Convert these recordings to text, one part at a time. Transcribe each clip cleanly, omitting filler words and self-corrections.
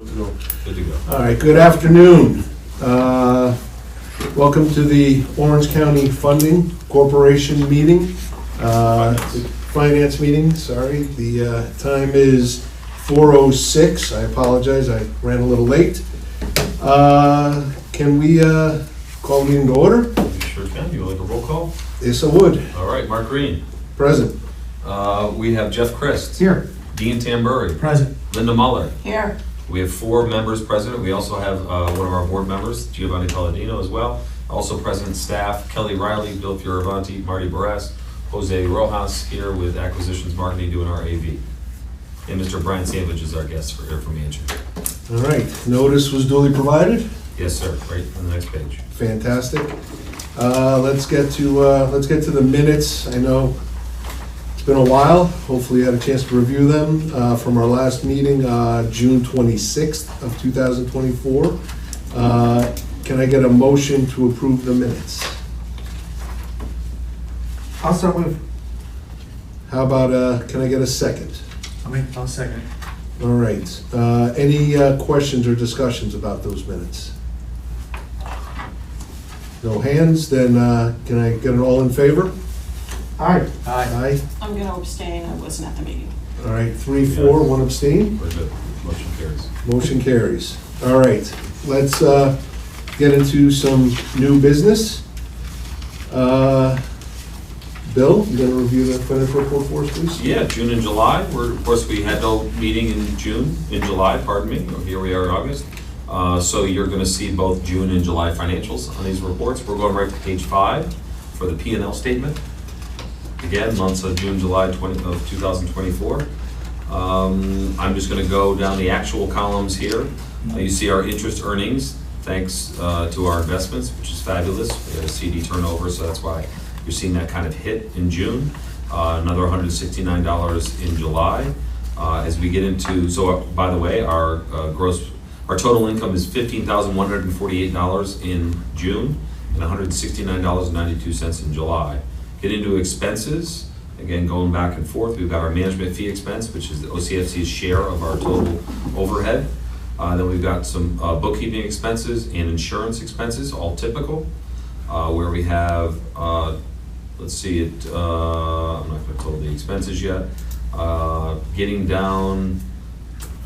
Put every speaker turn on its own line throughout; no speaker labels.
Good to go.
All right, good afternoon. Welcome to the Orange County Funding Corporation meeting. Finance meeting, sorry. The time is 4:06. I apologize, I ran a little late. Can we call the meeting to order?
You sure can. You would like a roll call?
Yes, I would.
All right, Mark Green.
Present.
We have Jeff Christ.
Here.
Dean Tambury.
Present.
Linda Muller.
Here.
We have 4 members present. We also have one of our board members, Giovanni Palladino, as well. Also present staff, Kelly Riley, Bill Fioravanti, Marty Barras, Jose Rojas here with Acquisitions Marketing doing our AV. And Mr. Brian Savage is our guest here from Mansion.
All right, notice was duly provided.
Yes, sir, right on the next page.
Fantastic. Let's get to the minutes. I know it's been a while. Hopefully you had a chance to review them from our last meeting, June 26th of 2024. Can I get a motion to approve the minutes?
Also move.
How about, can I get a second?
I'll second.
All right. Any questions or discussions about those minutes? No hands, then can I get an all in favor?
Aye.
Aye.
I'm going to abstain. I wasn't at the meeting.
All right, 3-4, 1 abstain.
Very good. Motion carries.
Motion carries. All right, let's get into some new business. Bill, you gonna review the financial report for us, please?
Yeah, June and July. Of course, we had no meeting in July, pardon me. Here we are in August. So you're gonna see both June and July financials on these reports. We're going right to page 5 for the P&L statement. Again, months of June, July of 2024. I'm just gonna go down the actual columns here. You see our interest earnings, thanks to our investments, which is fabulous. We had a CD turnover, so that's why you're seeing that kind of hit in June. Another $169 in July. As we get into, so by the way, our total income is $15,148 in June and $169.92 in July. Get into expenses, again, going back and forth, we've got our management fee expense, which is the OCFC's share of our total overhead. Then we've got some bookkeeping expenses and insurance expenses, all typical, where we have, let's see, I'm not going to total the expenses yet. Getting down,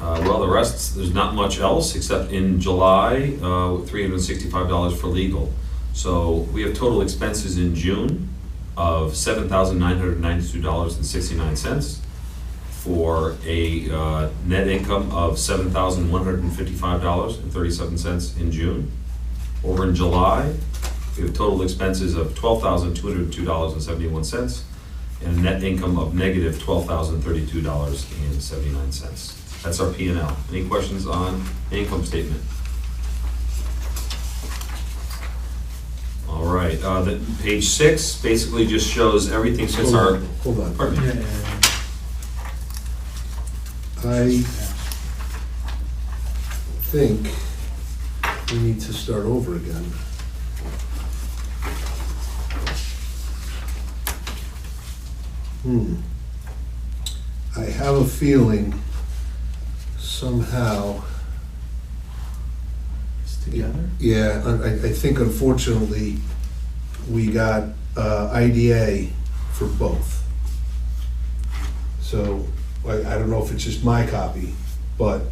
well, the rest, there's not much else except in July, $365 for legal. So we have total expenses in June of $7,992.69 for a net income of $7,155.37 in June. Over in July, we have total expenses of $12,202.71 and a net income of negative $12,032.79. That's our P&L. Any questions on the income statement? All right, page 6 basically just shows everything since our.
Hold on.
Pardon me.
I think we need to start over again. I have a feeling somehow.
It's together?
Yeah, I think unfortunately we got IDA for both. So I don't know if it's just my copy, but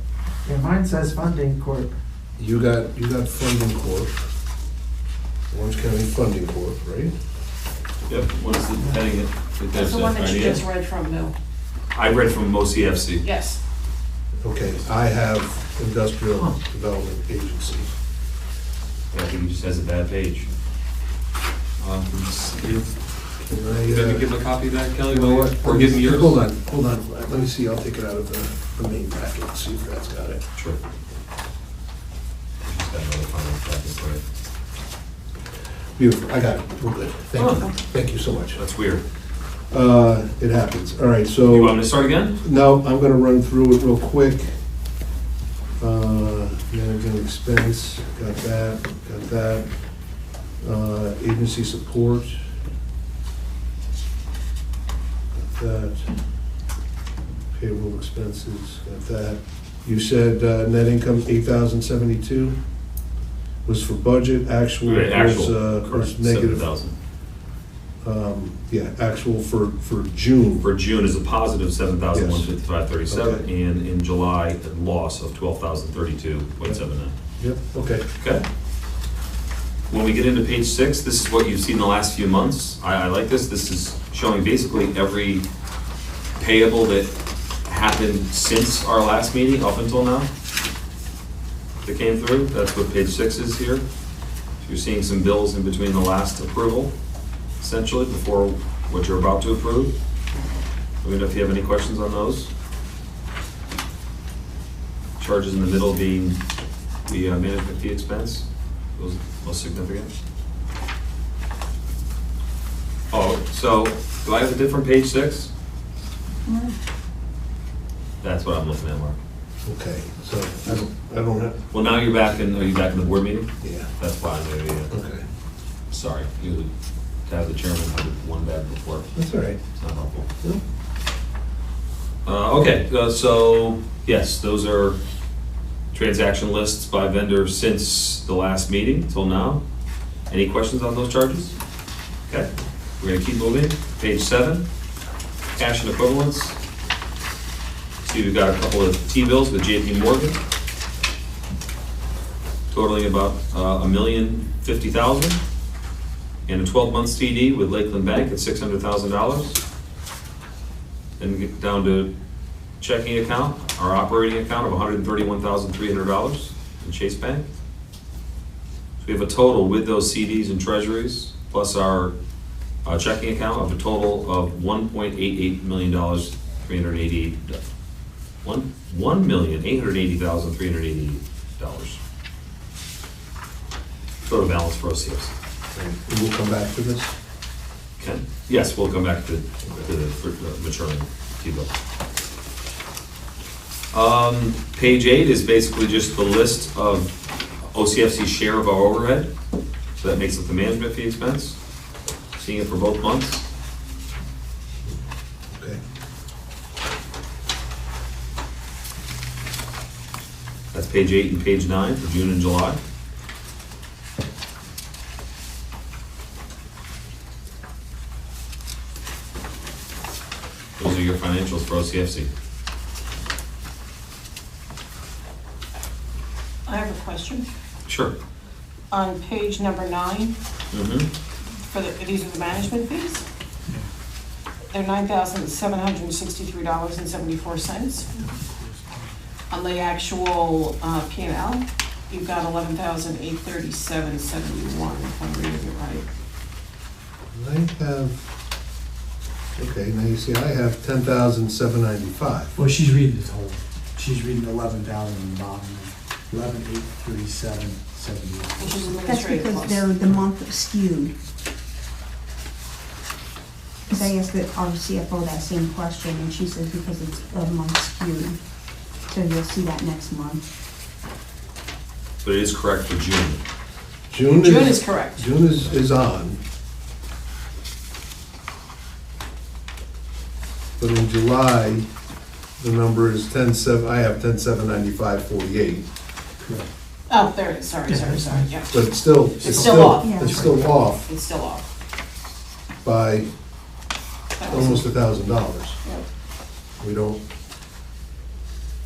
Yeah, mine says Funding Corp.
you got Funding Corp, Orange County Funding Corp, right?
Yep, what is the heading?
That's the one that you just read from, Bill.
I read from OCFC.
Yes.
Okay, I have Industrial Development Agency.
I think he just has a bad page.
Can I,
Maybe give him a copy of that, Kelly?
you know what?
Or give him yours?
Hold on. Let me see, I'll take it out of the main packet and see if that's got it.
Sure. Just got another final copy for it.
Beautiful, I got it, we're good. Thank you,
Oh.
thank you so much.
That's weird.
It happens, all right, so.
You want me to start again?
No, I'm gonna run through it real quick. Managing expense, got that. Agency support. Got that. Payroll expenses, got that. You said net income 8,072 was for budget, actual
Right, actual,
was
correct,
negative.
7,000.
Yeah, actual for June.
For June is a positive
Yes.
7,155.37,
Okay.
and in July, a loss of 12,032.79.
Yep, okay.
Okay? When we get into page 6, this is what you've seen the last few months. I like this. This is showing basically every payable that happened since our last meeting up until now that came through. That's what page 6 is here. So you're seeing some bills in between the last approval, essentially, before what you're about to approve. Let me know if you have any questions on those. Charges in the middle being the management fee expense, those most significant. Oh, so do I have a different page 6? That's what I'm looking at, Mark.
Okay, so I don't have,
Well, now are you back in the board meeting?
yeah,
That's fine, maybe, yeah.
okay.
Sorry, you to have the chairman have one bad report.
That's all right.
It's not helpful.
No?
Okay, so, yes, those are transaction lists by vendor since the last meeting till now. Any questions on those charges? Okay, we're gonna keep moving. Page 7, cash and equivalents. See, we've got a couple of T-bills with JP Morgan, totaling about $1,050,000, and a 12-month CD with Lakeland Bank at $600,000. Then we get down to checking account, our operating account of $131,300 in Chase Bank. So we have a total with those CDs and treasuries, plus our checking account of a total of $1.88 million, $1,880,380. Total balance for OCFC.
And we'll come back to this.
Okay? Yes, we'll come back to the maturing T-bill. Page 8 is basically just the list of OCFC's share of our overhead. So that makes up the management fee expense. Seeing it for both months.
Okay.
That's page 8 and page 9 for June and July. Those are your financials for OCFC.
I have a question.
Sure.
On page number 9, these are the management fees? They're $9,763.74. On the actual P&L, you've got $11,837.71, if I'm reading it right.
I have, okay, now you see, I have 10,795.
Well, she's reading the total. She's reading 11,000 in the bottom, 11,837.71.
Which is
That's
administrative
because
costs.
they're the month skewed. Because I asked our CFO that same question, and she says because it's a month skewed. So you'll see that next month.
But it is correct for June.
June
is correct.
June is on. But in July, the number is 10,700, I have 10,795.48.
Correct.
Oh, there it is, sorry, yeah.
But it's still,
It's still off.
Yeah.
it's still off
It's still off.
by
That was-
almost $1,000.
Yep.
We don't,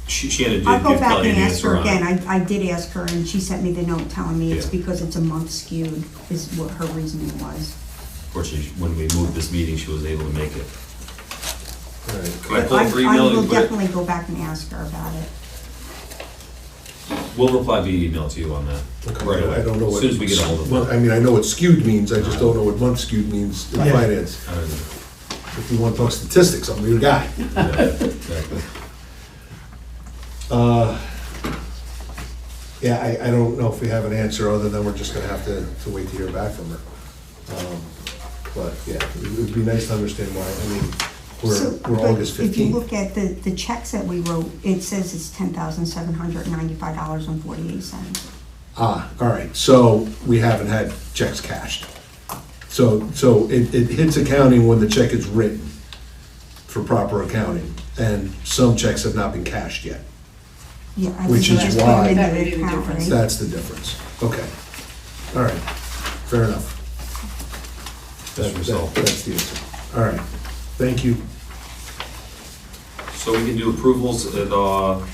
Shannon did
I'll go
give
back
Kelly
and
an
ask
answer
her
on
again.
it.
I did ask her, and she sent me the note telling me it's
Yeah.
because it's a month skewed, is what her reasoning was.
Fortunately, when we moved this meeting, she was able to make it.
all right.
Can I
But
pull it for email
I
and
will
put it?
definitely go back and ask her about it.
We'll reply via email to you on that.
Okay,
Right away.
I don't know what.
As soon as we get a hold of
well,
it.
I mean, I know what skewed means, I just don't know what month skewed means in
Yeah.
finance.
I don't know.
If you want to talk statistics, I'm your guy.
Yeah, exactly.
Yeah, I don't know if we have an answer, other than we're just gonna have to wait to hear back from her. But, yeah, it would be nice to understand why, I mean,
So,
we're
but
August
if you
15th.
look at the checks that we wrote, it says it's $10,795.48.
All right, so we haven't had checks cashed. So it hits accounting when the check is written for proper accounting, and some checks have not been cashed yet.
Yeah, I
Which
think
is
that's
why-
put
That
in
would
the
be the
account,
difference.
right?
That's the difference. Okay. All right. Fair enough.
That's the result.
That's the answer. All right. Thank you.
So we can do approvals at, all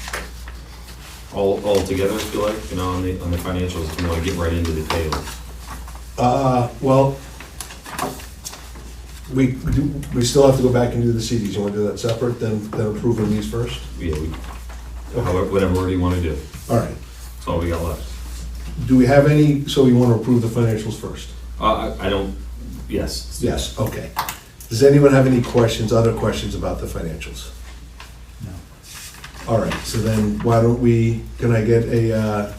together, if you like, you know, on the financials, if you want to get right into the table.
Well, we still have to go back and do the CDs. You want to do that separate, then approving these first?
Yeah, however, whatever order you want to do.
All right.
That's all we got left.
Do we have any, so you want to approve the financials first?
I don't, yes.
Yes, okay. Does anyone have any questions, other questions about the financials?
No.
All right, so then why don't we, can I get a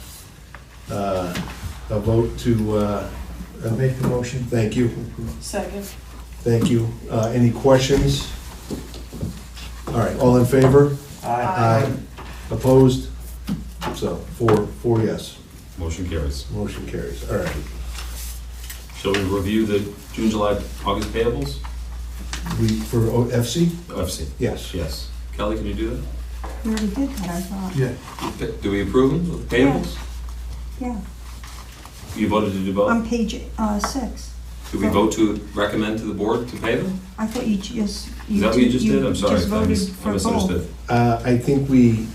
vote to,
I'll make the motion.
thank you,
Second.
thank you. Any questions? All right, all in favor?
Aye.
Opposed? So, four yes.
Motion carries.
Motion carries, all right.
Shall we review the June, July, August payables?
For FC?
FC.
Yes.
Yes. Kelly, can you do that?
We already did that, I thought.
Yeah.
Do we approve them, with the payables?
Yeah,
You voted to do both?
on page 6.
Do we vote to recommend to the board to pay them?
I thought you just.
Is that what you just did? I'm sorry,
just voted
I
for
misunderstood.
I think we,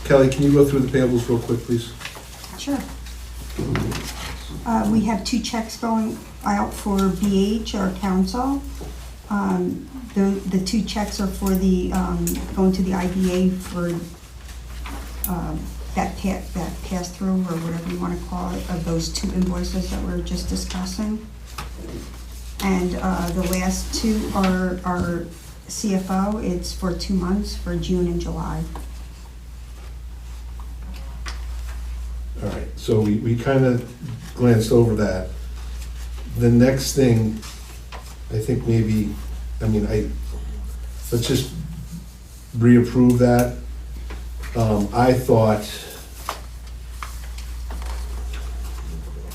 Kelly, can you go through the payables real quick, please?
both. Sure. We have 2 checks going out for BH, our council. The 2 checks are for the, going to the IDA for that pass-through, or whatever you want to call it, of those 2 invoices that we were just discussing. And the last 2 are our CFO. It's for 2 months, for June and July.
All right, so we kind of glanced over that. The next thing, I think maybe, let's just reapprove that. I thought,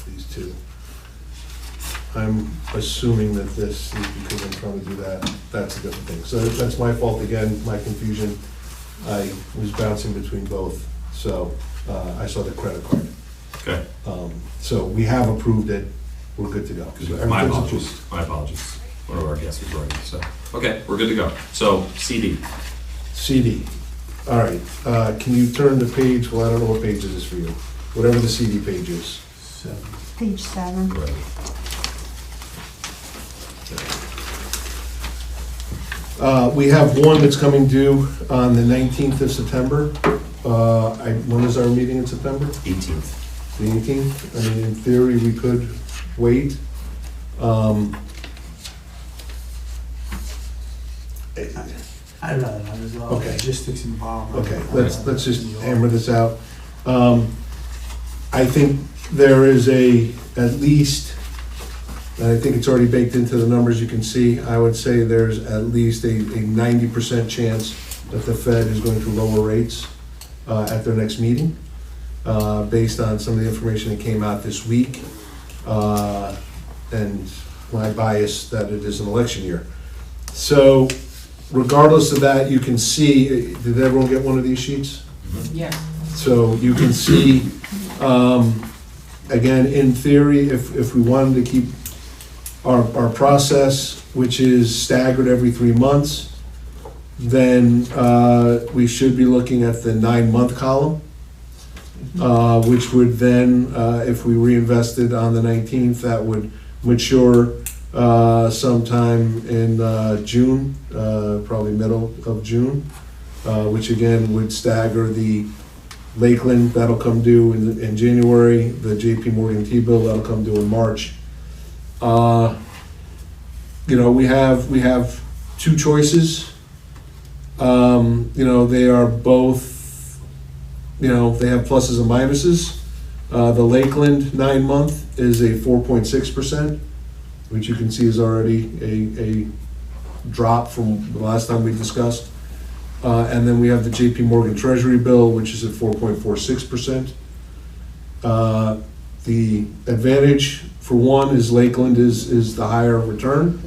these 2. I'm assuming that this is because I'm trying to do that. That's a different thing. So that's my fault again, my confusion. I was bouncing between both, so I saw the credit card.
Okay.
So we have approved it, we're good to go.
My
Everything's
apologies,
approved.
my apologies. One of our guests was right, so, okay, we're good to go. So, CD.
CD, all right, can you turn the page, well, I don't know what page it is for you, whatever the CD page is.
7.
Page 7.
Right.
We have one that's coming due on the 19th of September. When is our meeting in September?
18th.
The 18th? I mean, in theory, we could wait.
I'd rather not, there's a lot of
Okay.
logistics involved.
Okay, let's just hammer this out. I think there is at least, and I think it's already baked into the numbers you can see, I would say there's at least a 90% chance that the Fed is going to lower rates at their next meeting, based on some of the information that came out this week, and my bias that it is an election year. So regardless of that, you can see, did everyone get one of these sheets?
Yes.
So you can see, again, in theory, if we wanted to keep our process, which is staggered every 3 months, then we should be looking at the 9-month column, which would then, if we reinvested on the 19th, that would mature sometime in June, probably middle of June, which again would stagger the Lakeland, that'll come due in January, the JP Morgan T-bill, that'll come due in March. We have 2 choices. They are both, they have pluses and minuses. The Lakeland 9-month is a 4.6%, which you can see is already a drop from the last time we discussed. And then we have the JP Morgan Treasury bill, which is at 4.46%. The advantage for one is Lakeland is the higher return.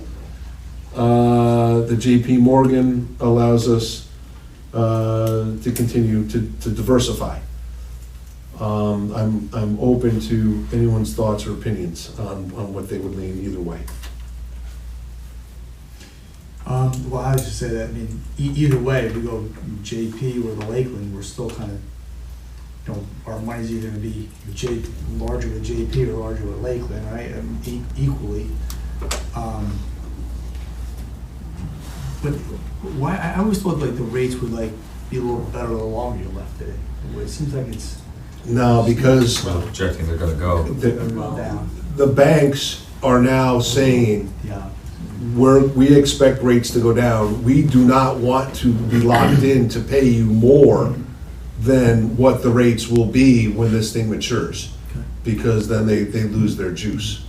The JP Morgan allows us to continue to diversify. I'm open to anyone's thoughts or opinions on what they would lean either way.
Well, I was just say that, I mean, either way, if we go JP or the Lakeland, we're still kind of, you know, our money's either gonna be larger with JP or larger with Lakeland, right? Equally. But why, I always thought like the rates would like be a little better the longer you left it. It seems like it's
No, because
We're projecting they're gonna go.
gonna go down.
the banks are now saying,
Yeah.
we expect rates to go down. We do not want to be locked in to pay you more than what the rates will be when this thing matures,
Okay.
because then they lose their juice.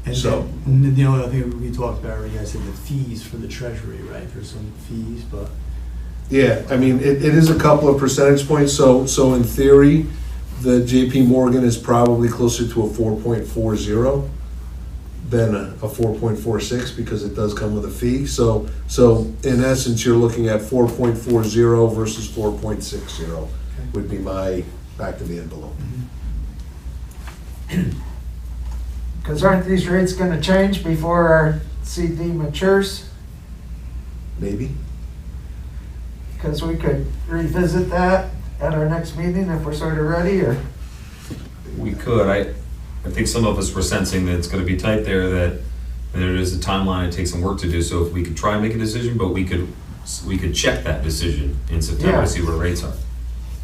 And
So-
then, the only other thing we talked about, you guys said the fees for the treasury, right? There's some fees, but.
Yeah, I mean, it is a couple of percentage points, so in theory, the JP Morgan is probably closer to a 4.40 than a 4.46, because it does come with a fee. So in essence, you're looking at 4.40 versus 4.60 would be my back of the envelope.
Because aren't these rates gonna change before our CD matures?
Maybe?
Because we could revisit that at our next meeting if we're sort of ready, or?
We could, I think some of us were sensing that it's gonna be tight there, that there is a timeline, it takes some work to do, so if we could try and make a decision, but we could check that decision in September
Yeah.
to see what rates are.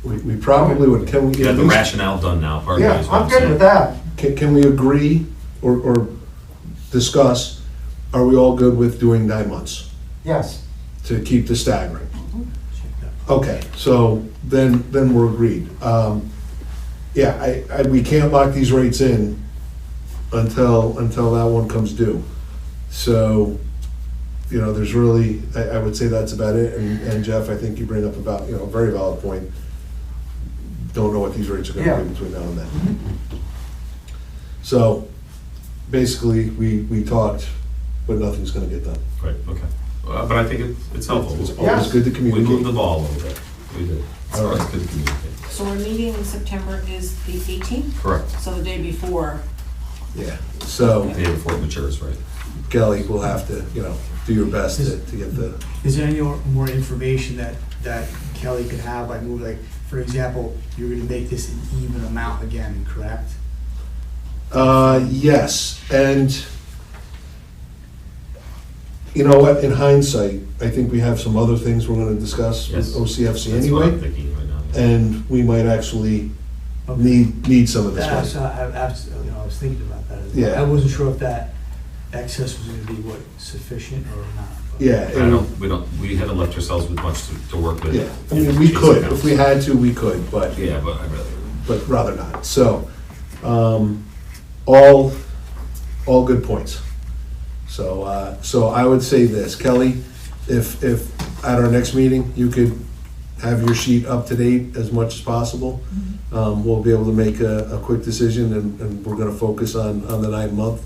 We probably would, can we
You have
at
the
least,
rationale done now, pardon me.
Yeah,
is what
I'm good
saying.
with that.
can we agree or discuss, are we all good with doing 9 months
Yes.
to keep the staggering?
Check that.
Okay, so then we're agreed. Yeah, we can't lock these rates in until that one comes due. So, you know, there's really, I would say that's about it. And Jeff, I think you bring up about, a very valid point. Don't know what these rates are gonna
Yeah.
be between now and then. So, basically, we talked, but nothing's gonna get done.
Right, okay. But I think it's helpful.
It's
Yeah.
always good to
We moved the
communicate.
ball a little bit. We did. It's
All right.
always good to communicate.
So our meeting in September is the 18th,
Correct.
so the day before.
Yeah, so
The day before it matures, right?
Kelly will have to, do your best to get the,
Is there any more information that Kelly could have, like, for example, you're gonna make this an even amount again, correct?
yes, and you know what, in hindsight, I think we have some other things we're gonna discuss with
Yes.
OCFC
That's what I'm
anyway,
thinking right now.
and we might actually
Okay.
need some of this
Yeah,
money.
so I was thinking about that as well.
Yeah.
I wasn't sure if that excess was gonna be sufficient or not. but-
Yeah,
We haven't left ourselves with much to work with.
yeah, I mean, we could, if we had to, we could, but
Yeah, but I'd rather.
rather not. So, all good points. So I would say this, Kelly, if at our next meeting, you could have your sheet up to date as much as possible, we'll be able to make a quick decision, and we're gonna focus on the 9 month.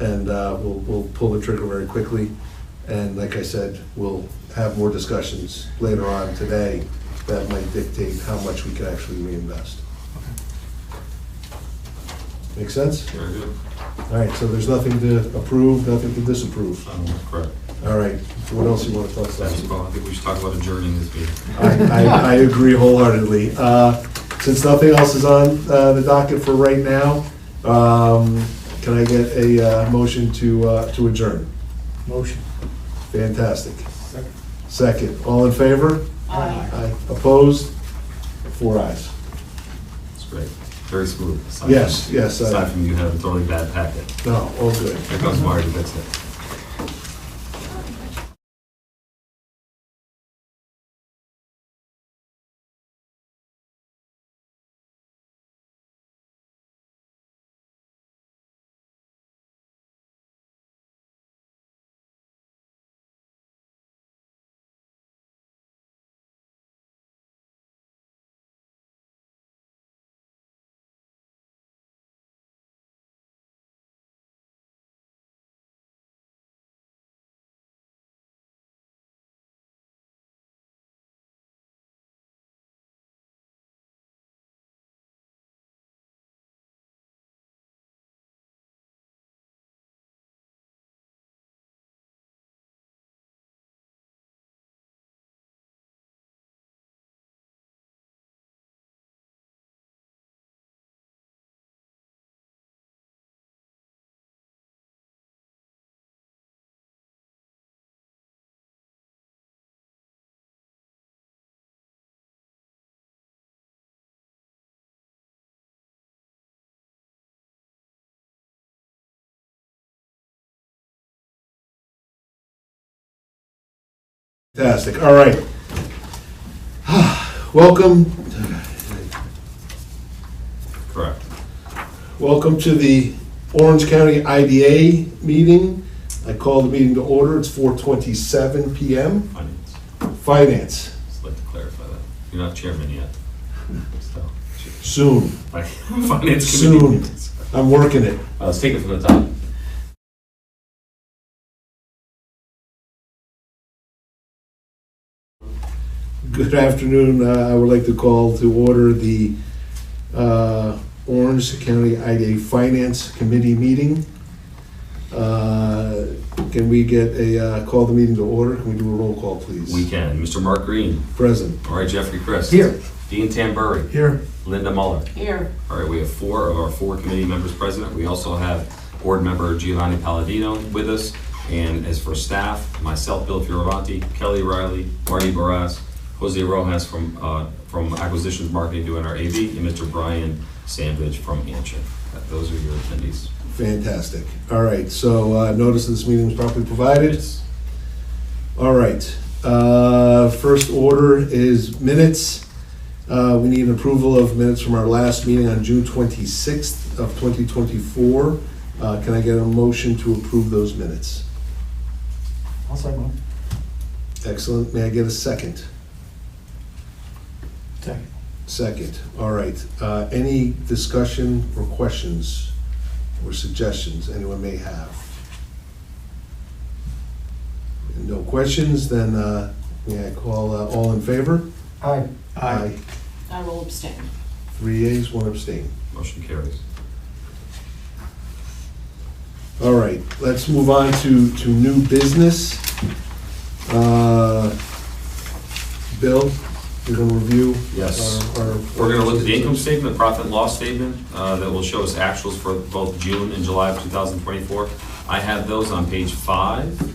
And we'll pull the trigger very quickly. And like I said, we'll have more discussions later on today that might dictate how much we can actually reinvest. Make sense?
Very good.
All right, so there's nothing to approve, nothing to disapprove.
Correct.
All right, what else you want to talk
Status
about?
quo, I think we should talk about adjourning this meeting.
I agree wholeheartedly. Since nothing else is on the docket for right now, can I get a motion to adjourn?
Motion.
Fantastic. Second. All in favor?
Aye.
Aye. Opposed? 4 ayes.
It's great. Very smooth.
Yes.
Aside from you having a totally bad packet.
No, all good.
Here comes Marty, that's it.
Fantastic, all right. Welcome,
Correct.
welcome to the Orange County IDA meeting. I call the meeting to order, it's 4:27 PM.
Finance.
Finance,
Just like to clarify that. You're not chairman yet. So,
soon,
Finance
Soon.
committee.
I'm working it.
Let's take it from the top.
Good afternoon, I would like to call to order the Orange County IDA Finance Committee meeting. Can we get a, call the meeting to order? Can we do a roll call, please?
We can. Mr. Mark Green.
Present.
All right, Jeffrey Christ.
Here.
Dean Tamburri.
Here.
Linda Muller.
Here.
All right, we have 4 of our 4 committee members present. We also have board member Giovanni Palladino with us. And as for staff, myself, Bill Fioravanti, Kelly Riley, Marty Barras, Jose Rojas from Acquisitions Marketing doing our AV, and Mr. Brian Sandridge from Anshin. Those are your attendees.
Fantastic. All right, so notice this meeting was properly provided.
Yes.
All right, first order is minutes. We need an approval of minutes from our last meeting on June 26th of 2024. Can I get a motion to approve those minutes?
I'll second.
Excellent. May I get a second?
Second.
Second. All right. Any discussion or questions or suggestions anyone may have? No questions, then may I call all in favor?
Aye.
Aye.
I will abstain.
3 yeas, 1 abstain.
Motion carries.
All right, let's move on to new business. Bill, you're gonna review?
Yes.
our-
We're going to look at the income statement, the profit and loss statement that will show us actuals for both June and July of 2024. I have those on page 5.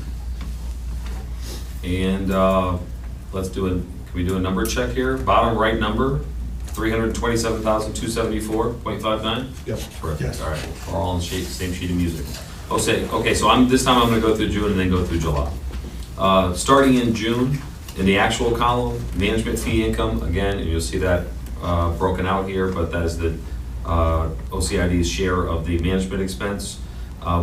And let's do can we do a number check here? Bottom right number, 327,274.59?
Yep.
Terrific,
Yes.
all right. We're all on the same sheet of music. Okay, so this time I'm going to go through June and then go through July. Starting in June, in the actual column, management fee income, again, and you'll see that broken out here, but that is the OCID's share of the management expense.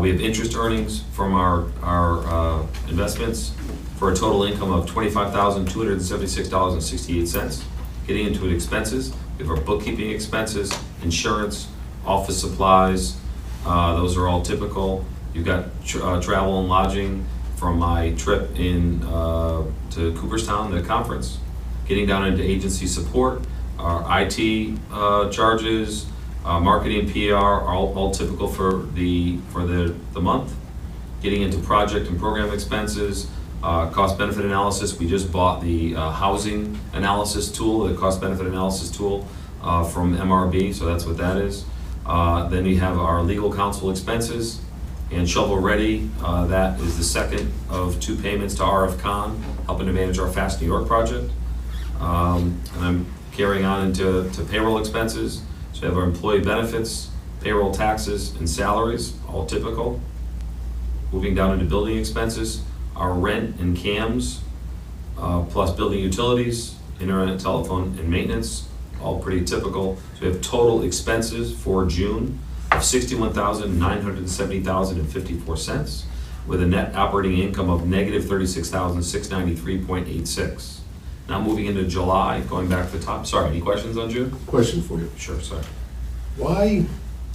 We have interest earnings from our investments for a total income of $25,276.68. Getting into expenses, we have our bookkeeping expenses, insurance, office supplies. Those are all typical. You've got travel and lodging from my trip to Cooperstown, the conference. Getting down into agency support, our IT charges, marketing, PR, are all typical for the month. Getting into project and program expenses, cost benefit analysis. We just bought the housing analysis tool, the cost benefit analysis tool from MRB, so that's what that is. Then we have our legal counsel expenses and shovel ready. That is the second of 2 payments to RF Con, helping to manage our Fast New York project. And I'm carrying on into payroll expenses. So we have our employee benefits, payroll taxes, and salaries, all typical. Moving down into building expenses, our rent and CAMs, plus building utilities, internet, telephone, and maintenance, all pretty typical. So we have total expenses for June of $61,970.54, with a net operating income of negative $36,693.86. Now moving into July, going back to the top. Sorry, any questions on June?
Question for you.
Sure, sorry.
Why,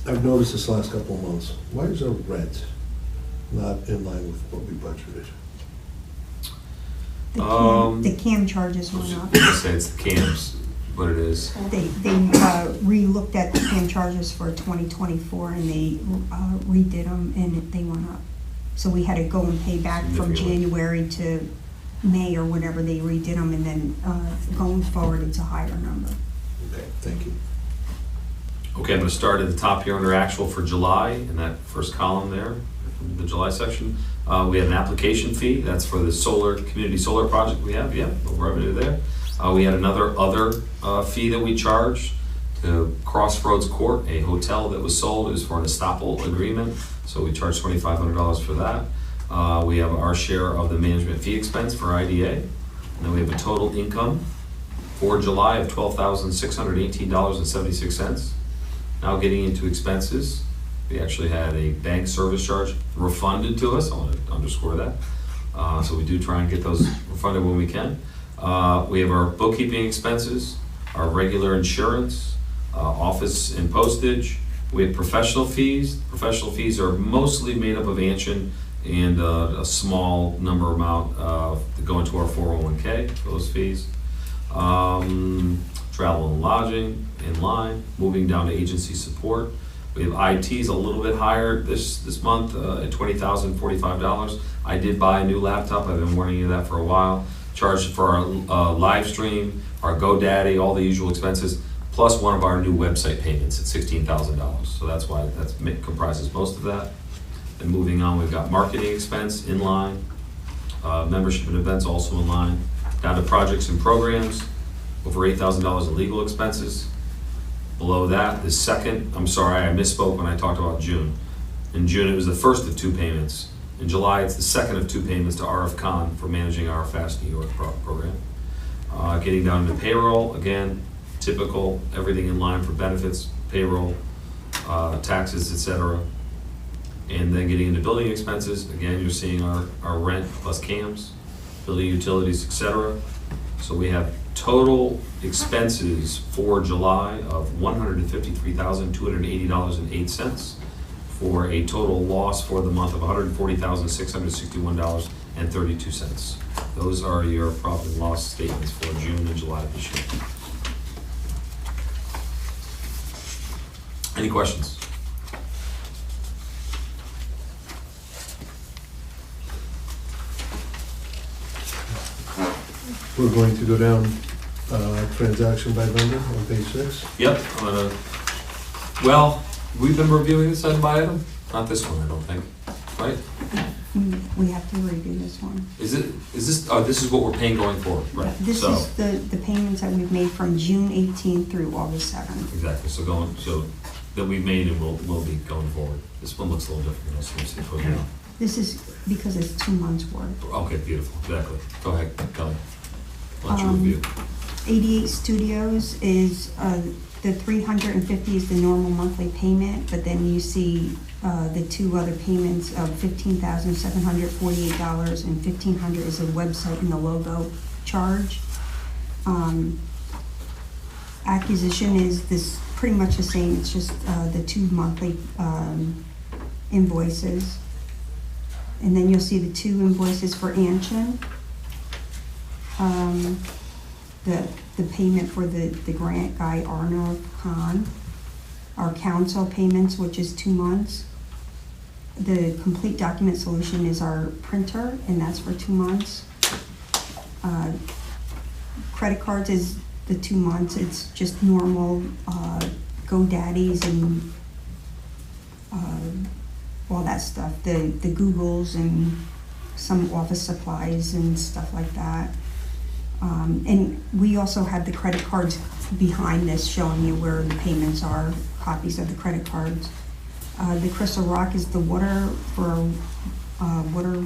I've noticed this last couple of months, why is our rent not in line with what we budgeted?
The CAM charges went up.
I say it's the CAMs, what it is.
They re-looked at the CAM charges for 2024 and they redid them and they went up. So we had to go and pay back from
Significantly.
January to May or whatever, they redid them, and then going forward, it's a higher number.
Okay, thank you.
Okay, I'm gonna start at the top here under actual for July, in that first column there, the July section. We have an application fee, that's for the community solar project we have, yeah, no revenue there. We had another fee that we charged to Crossroads Court, a hotel that was sold. It was for an estoppel agreement, so we charged $2,500 for that. We have our share of the management fee expense for IDA. And then we have a total income for July of $12,618.76. Now getting into expenses, we actually had a bank service charge refunded to us. I want to underscore that. So we do try and get those refunded when we can. We have our bookkeeping expenses, our regular insurance, office and postage. We have professional fees. Professional fees are mostly made up of Anshin and a small number amount that go into our 401k for those fees. Travel and lodging in line. Moving down to agency support. We have ITs a little bit higher this month at $20,045. I did buy a new laptop. I've been warning you that for a while. Charged for our live stream, our GoDaddy, all the usual expenses, plus one of our new website payments at $16,000. So that's why that comprises most of that. And moving on, we've got marketing expense in line, membership and events also in line. Down to projects and programs, over $8,000 in legal expenses. Below that, the second, I'm sorry, I misspoke when I talked about June. In June, it was the first of 2 payments. In July, it's the second of 2 payments to RF Khan for managing our Fast New York program. Getting down to payroll, again, typical, everything in line for benefits, payroll, taxes, etc. And then getting into building expenses, again, you're seeing our rent plus CAMs, building utilities, etc. So we have total expenses for July of $153,280.08 for a total loss for the month of $140,661.32. Those are your profit and loss statements for June and July of this year. Any questions?
We're going to go down transaction by vendor on page 6.
Yep, well, we've been reviewing this item by item, not this one, I don't think, right?
We have to review this one.
Is this, this is what we're paying going forward, right?
This
So,
is the payments that we've made from June 18th through August 7th.
exactly, so that we've made and will be going forward. This one looks a little different, I'll see if we can.
This is because it's 2 months' worth.
Okay, beautiful, exactly. Go ahead, Kelly. Let you review.
88 Studios is, the $350 is the normal monthly payment, but then you see the 2 other payments of $15,748 and $1,500 is a website and the logo charge. Acquisition is this pretty much the same, it's just the 2 monthly invoices. And then you'll see the 2 invoices for Anshin. The payment for the grant guy, Arnav Khan. Our council payments, which is 2 months. The complete document solution is our printer, and that's for 2 months. Credit cards is the 2 months. It's just normal GoDaddies and all that stuff. The Googles and some office supplies and stuff like that. And we also have the credit cards behind this showing you where the payments are, copies of the credit cards. The Crystal Rock is the water for water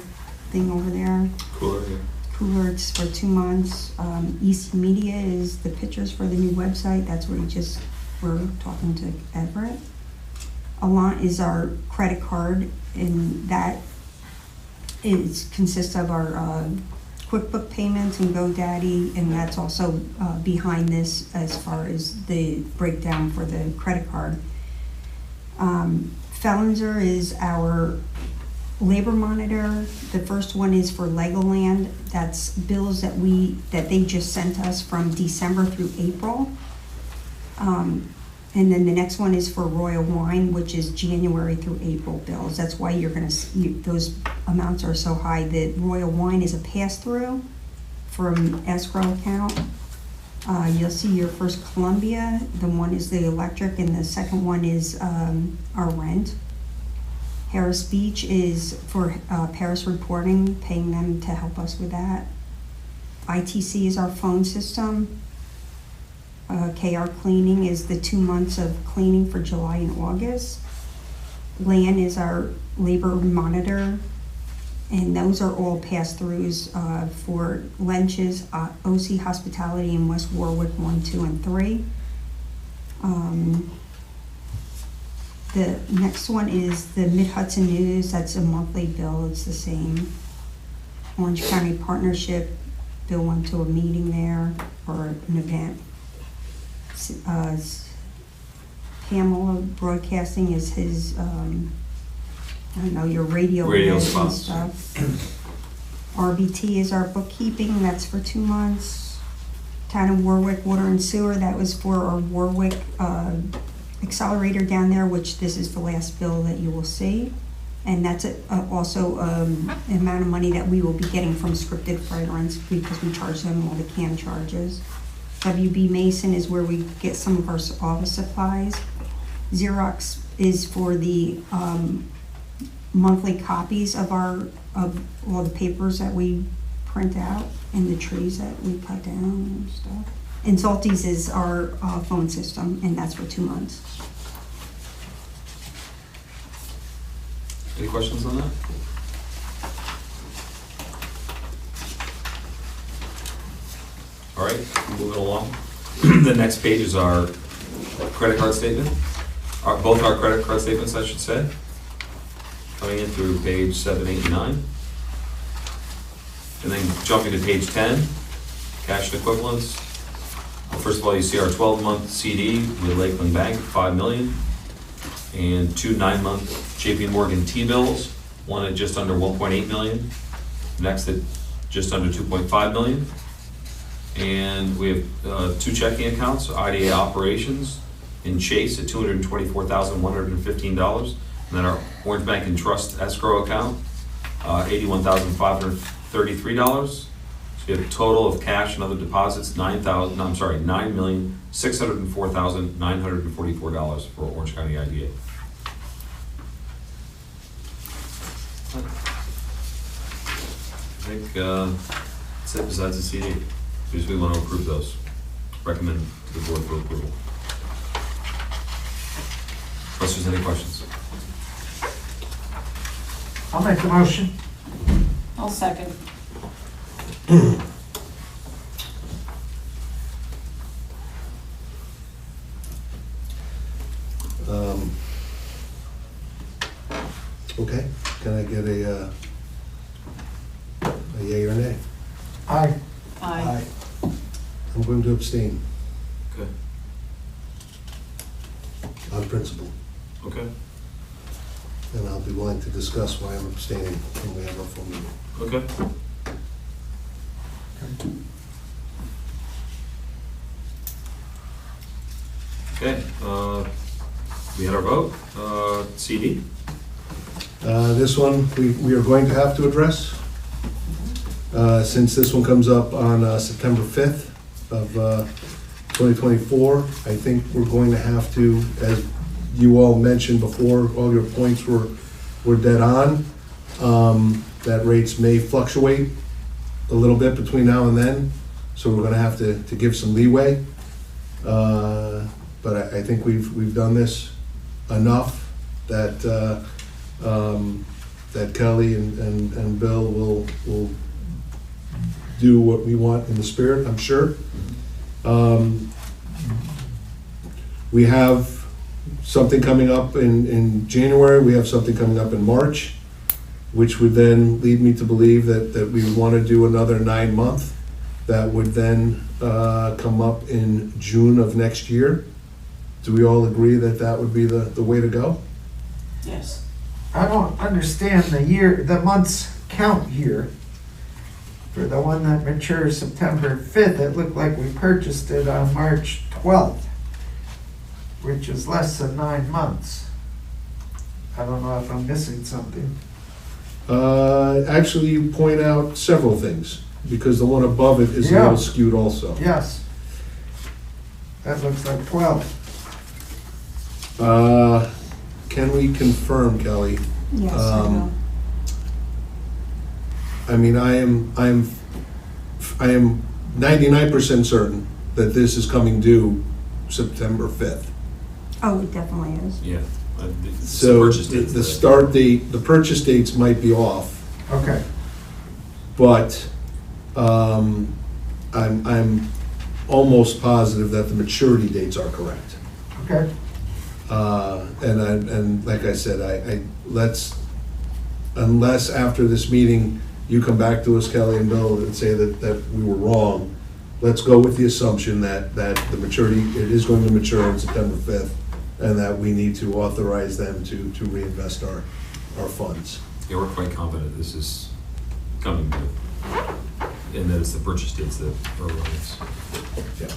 thing over there.
Cooler, yeah.
Cooler, it's for 2 months. EC Media is the pictures for the new website. That's where we just were talking to Everett. Allant is our credit card, and that consists of our QuickBook payments and GoDaddy, and that's also behind this as far as the breakdown for the credit card. Fellenzer is our labor monitor. The first one is for Legoland. That's bills that they just sent us from December through April. And then the next one is for Royal Wine, which is January through April bills. That's why you're gonna see those amounts are so high. The Royal Wine is a pass-through from escrow account. You'll see your first Columbia. The one is the electric, and the second one is our rent. Harris Beach is for Paris reporting, paying them to help us with that. ITC is our phone system. KR Cleaning is the 2 months of cleaning for July and August. LAN is our labor monitor, And those are all pass-throughs for Lench's, OC Hospitality in West Warwick 1, 2, and 3. The next one is the Mid-Hudson News. That's a monthly bill. It's the same. Orange County Partnership, Bill went to a meeting there or an event. Pamela Broadcasting is his, I don't know, your radio ads and
spots.
stuff. RBT is our bookkeeping, that's for 2 months. Town of Warwick Water and Sewer, that was for our Warwick accelerator down there, which this is the last bill that you will see. And that's also the amount of money that we will be getting from Scripted Fragrance because we charge them all the can charges. WB Mason is where we get some of our office supplies. Xerox is for the monthly copies of all the papers that we print out and the trees that we cut down and stuff. And Zolti's is our phone system, and that's for 2 months.
Any questions on that? All right, moving along. The next page is our credit card statement. Both our credit card statements, I should say. Coming in through page 7, 8, and 9. And then jumping to page 10, cash and equivalents. First of all, you see our 12-month CD with Lakeland Bank, $5 million, and 2 9-month JP Morgan T-bills, one at just under 1.8 million, next at just under 2.5 million. And we have 2 checking accounts, IDA Operations in Chase at $224,115, and then our Orange Bank and Trust escrow account, $81,533. So we have a total of cash and other deposits, $9,604,944 for Orange County IDA. I think that's it besides the CD. We just want to approve those. Recommend to the board for approval. Unless there's any questions.
I'll make the motion.
I'll second.
Okay, can I get a yea or nay?
Aye.
Aye.
I'm going to abstain
Okay.
on principle,
Okay.
and I'll be willing to discuss why I'm abstaining when we have our full meeting.
Okay. Okay. We had our vote. CD.
This one, we are going to have to address. Since this one comes up on September 5th of 2024, I think we're going to have to, as you all mentioned before, all your points were dead on, that rates may fluctuate a little bit between now and then, so we're gonna have to give some leeway. But I think we've done this enough that that Kelly and Bill will do what we want in the spirit, I'm sure. We have something coming up in January, we have something coming up in March, which would then lead me to believe that we would want to do another 9-month. That would then come up in June of next year. Do we all agree that that would be the way to go?
Yes.
I don't understand the months count here. For the one that matures September 5th, it looked like we purchased it on March 12th, which is less than 9 months. I don't know if I'm missing something.
Actually, you point out several things, because the one above it is a
Yeah.
little skewed also.
Yes. That looks like 12.
Can we confirm, Kelly?
Yes, I will.
I mean, I am 99% certain that this is coming due September 5th.
Oh, it definitely is.
Yeah.
So
Purchase date's
the
the-
start date, the purchase dates might be off,
Okay,
but I'm almost positive that the maturity dates are correct.
okay.
And like I said, unless after this meeting, you come back to us, Kelly and Bill, and say that we were wrong, let's go with the assumption that the maturity, it is going to mature on September 5th, and that we need to authorize them to reinvest our funds.
Yeah, we're quite confident this is coming due. And that it's the purchase dates that are erroneous.
Yeah.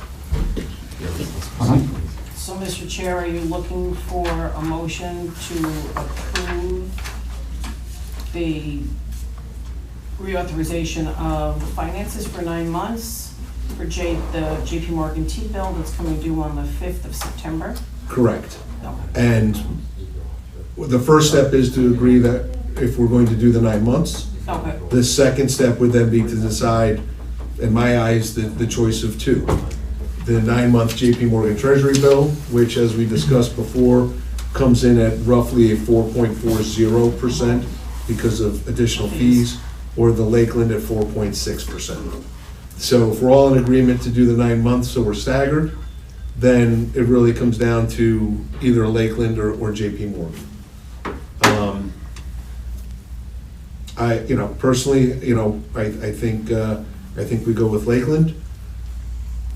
Yeah, let's proceed, please.
So, Mr. Chair, are you looking for a motion to approve the reauthorization of the finances for 9 months for the JP Morgan T-bill that's coming due on the 5th of September?
Correct.
Okay.
And the first step is to agree that if we're going to do the 9 months,
Okay.
the second step would then be to decide, in my eyes, the choice of two. The 9-month JP Morgan Treasury bill, which, as we discussed before, comes in at roughly a 4.40% because of additional fees, or the Lakeland at 4.6%. So if we're all in agreement to do the 9 months, so we're staggered, then it really comes down to either Lakeland or JP Morgan. Personally, I think we go with Lakeland,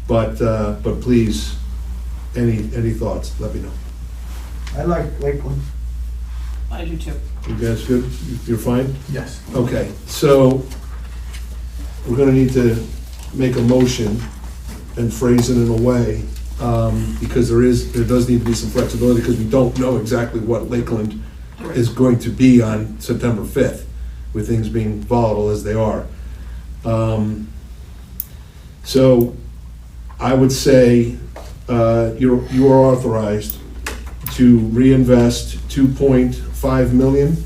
but please, any thoughts, let me know.
I like Lakeland.
I do too.
You guys good? You're fine?
Yes.
Okay, so we're gonna need to make a motion and phrase it in a way, because there does need to be some flexibility, because we don't know exactly what Lakeland is going to be on September 5th, with things being volatile as they are. So I would say you are authorized to reinvest $2.5 million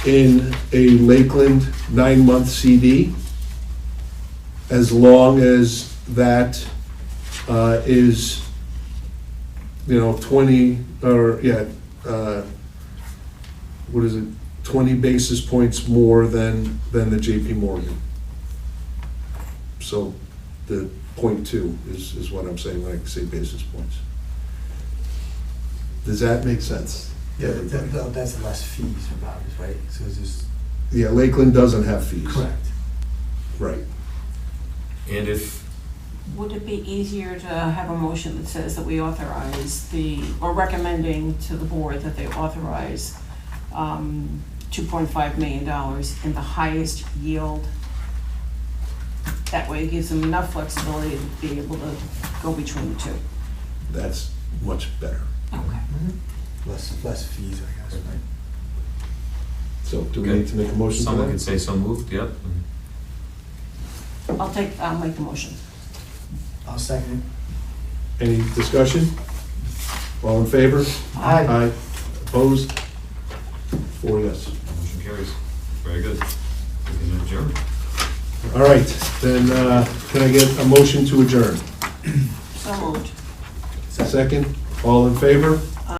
in a Lakeland 9-month CD, as long as that is, 20, or, yeah, what is it, 20 basis points more than the JP Morgan. So the 0.2 is what I'm saying when I say basis points. Does that make sense?
Yeah, that's less fees about it, right? So it's just.
Yeah, Lakeland doesn't have fees.
Correct.
Right.
And if,
Would it be easier to have a motion that says that we authorize or recommending to the board that they authorize $2.5 million in the highest yield? That way it gives them enough flexibility to be able to go between the two.
That's much better.
Okay.
Less fees, I guess, right?
So do we
Okay.
need to make a motion for
someone
that?
could say so moved, yep.
I'll make the motion.
I'll second
Any discussion? All in favor?
Aye.
Aye. Opposed? 4 yes.
Motion carries. Very good. We can adjourn.
All right, then can I get a motion to adjourn?
So moved.
Second? All in favor?